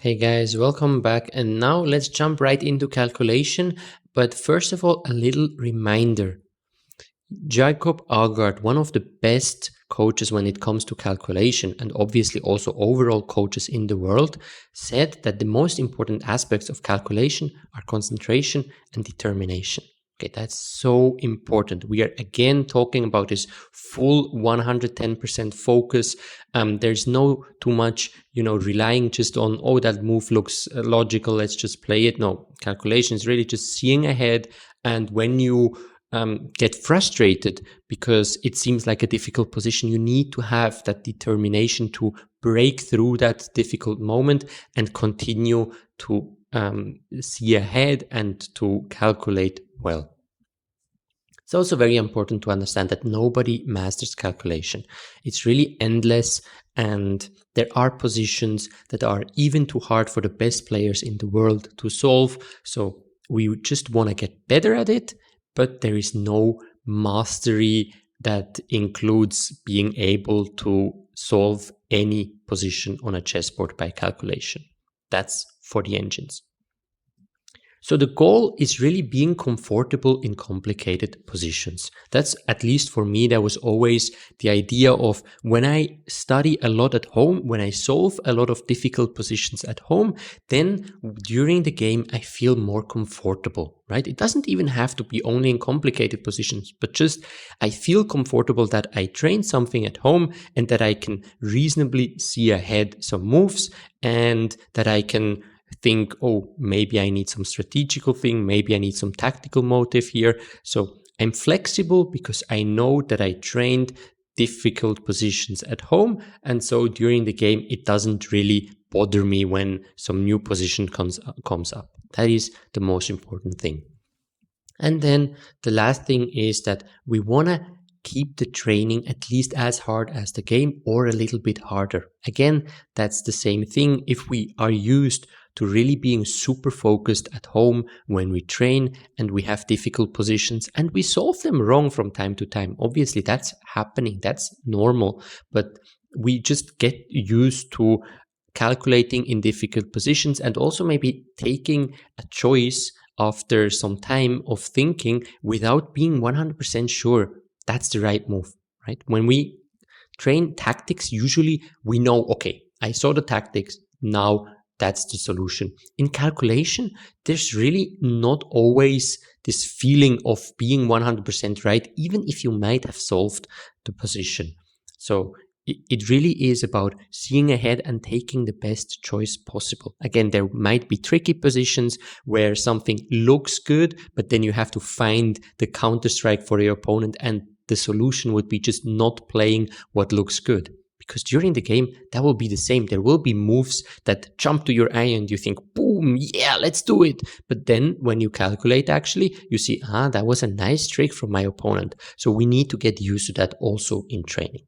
Hey guys, welcome back. And now let's jump right into calculation. But first of all, a little reminder. Jacob Aagaard, one of the best coaches when it comes to calculation and obviously also overall coaches in the world, said that the most important aspects of calculation are concentration and determination. Okay, that's so important. We are again talking about this full 110% focus. There's no too much, relying just on, oh, that move looks logical, let's just play it. No, calculation is really just seeing ahead. And when you get frustrated because it seems like a difficult position, you need to have that determination to break through that difficult moment and continue to see ahead and to calculate well. It's also very important to understand that nobody masters calculation. It's really endless, and there are positions that are even too hard for the best players in the world to solve. So we just want to get better at it, but there is no mastery that includes being able to solve any position on a chessboard by calculation. That's for the engines. So the goal is really being comfortable in complicated positions. That's, at least for me, that was always the idea of when I study a lot at home, when I solve a lot of difficult positions at home, then during the game I feel more comfortable, right? It doesn't even have to be only in complicated positions, but just I feel comfortable that I train something at home and that I can reasonably see ahead some moves and that I can think, oh, maybe I need some strategical thing, maybe I need some tactical motive here. So I'm flexible because I know that I trained difficult positions at home, and so during the game it doesn't really bother me when some new position comes up. That is the most important thing. And then the last thing is that we want to keep the training at least as hard as the game or a little bit harder. Again, that's the same thing. If we are used to really being super focused at home when we train and we have difficult positions and we solve them wrong from time to time, obviously that's happening, that's normal, but we just get used to calculating in difficult positions and also maybe taking a choice after some time of thinking without being 100% sure that's the right move, right? When we train tactics, usually we know, okay, I saw the tactics, now that's the solution. In calculation, there's really not always this feeling of being 100% right, even if you might have solved the position. So it really is about seeing ahead and taking the best choice possible. Again, there might be tricky positions where something looks good, but then you have to find the counter strike for your opponent, and the solution would be just not playing what looks good. Because during the game, that will be the same. There will be moves that jump to your eye and you think, boom, yeah, let's do it. But then when you calculate, actually, you see, that was a nice trick from my opponent. So we need to get used to that also in training.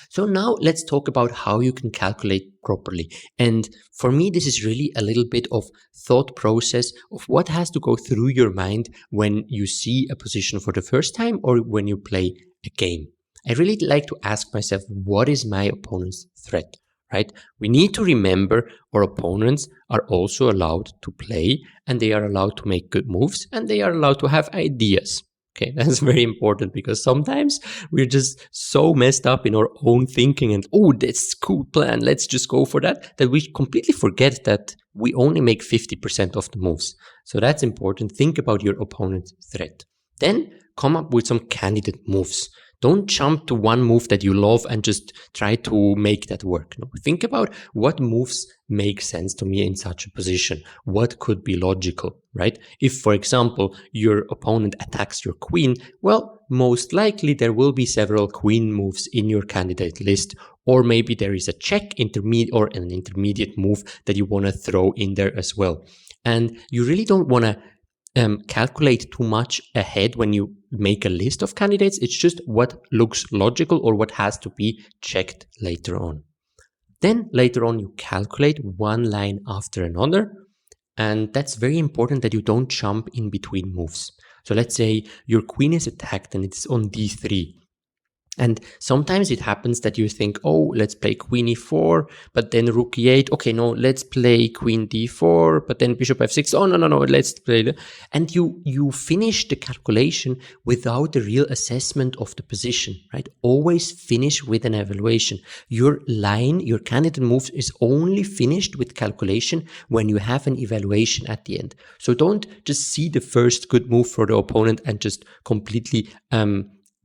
So now let's talk about how you can calculate properly. And for me, this is really a little bit of thought process of what has to go through your mind when you see a position for the first time or when you play a game. I really like to ask myself, what is my opponent's threat, right? We need to remember our opponents are also allowed to play and they are allowed to make good moves and they are allowed to have ideas. Okay, that's very important because sometimes we're just so messed up in our own thinking and, oh, that's a cool plan, let's just go for that we completely forget that we only make 50% of the moves. So that's important. Think about your opponent's threat. Then come up with some candidate moves. Don't jump to one move that you love and just try to make that work. No, think about what moves make sense to me in such a position. What could be logical, right? If, for example, your opponent attacks your queen, well, most likely there will be several queen moves in your candidate list, or maybe there is a check intermediate or an intermediate move that you want to throw in there as well. And you really don't want to calculate too much ahead when you make a list of candidates. It's just what looks logical or what has to be checked later on. Then later on you calculate one line after another, and that's very important that you don't jump in between moves. So let's say your queen is attacked and it's on d3. And sometimes it happens that you think, oh, let's play queen e4, but then rook e8. Okay, no, let's play queen d4, but then bishop f6. Oh, no, let's play. And you finish the calculation without a real assessment of the position, right? Always finish with an evaluation. Your line, your candidate moves is only finished with calculation when you have an evaluation at the end. So don't just see the first good move for the opponent and just completely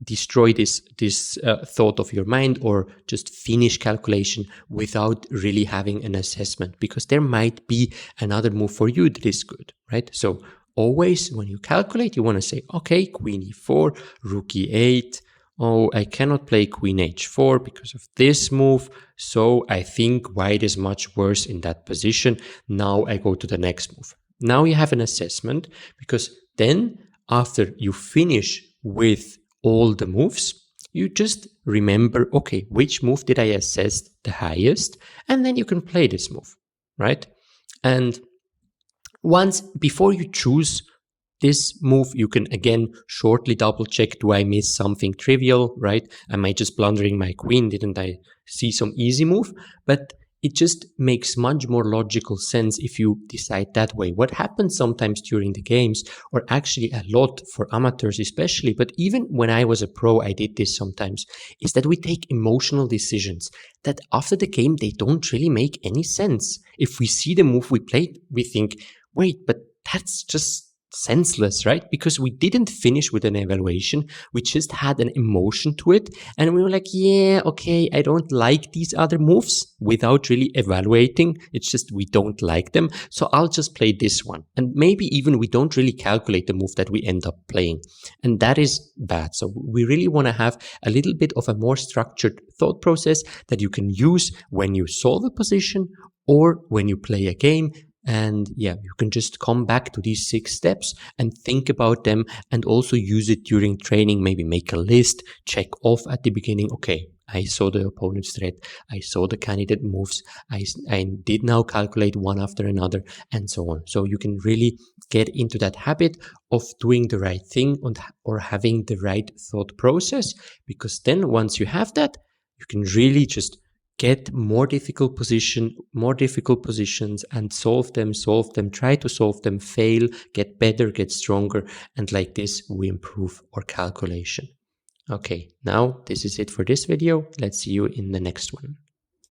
destroy this thought of your mind, or just finish calculation without really having an assessment, because there might be another move for you that is good, right? So always when you calculate, you want to say, okay, queen e4, rook e8. Oh, I cannot play queen h4 because of this move, so I think white is much worse in that position. Now I go to the next move. Now you have an assessment, because then after you finish with all the moves, you just remember, okay, which move did I assess the highest? And then you can play this move, right? And once, before you choose this move, you can again shortly double check, do I miss something trivial, right? Am I just blundering my queen? Didn't I see some easy move? But it just makes much more logical sense if you decide that way. What happens sometimes during the games, or actually a lot for amateurs especially, but even when I was a pro, I did this sometimes, is that we take emotional decisions that after the game, they don't really make any sense. If we see the move we played, we think, wait, but that's just senseless, right? Because we didn't finish with an evaluation. We just had an emotion to it. And we were like, yeah, okay, I don't like these other moves, without really evaluating. It's just we don't like them. So I'll just play this one. And maybe even we don't really calculate the move that we end up playing. And that is bad. So we really want to have a little bit of a more structured thought process that you can use when you solve a position or when you play a game. And yeah, you can just come back to these 6 steps and think about them, and also use it during training. Maybe make a list, check off at the beginning. Okay, I saw the opponent's threat. I saw the candidate moves. I did now calculate one after another, and so on. So you can really get into that habit of doing the right thing or having the right thought process, because then once you have that, you can really just get more difficult positions and solve them, try to solve them, fail, get better, get stronger. And like this, we improve our calculation. Okay, now this is it for this video. Let's see you in the next one.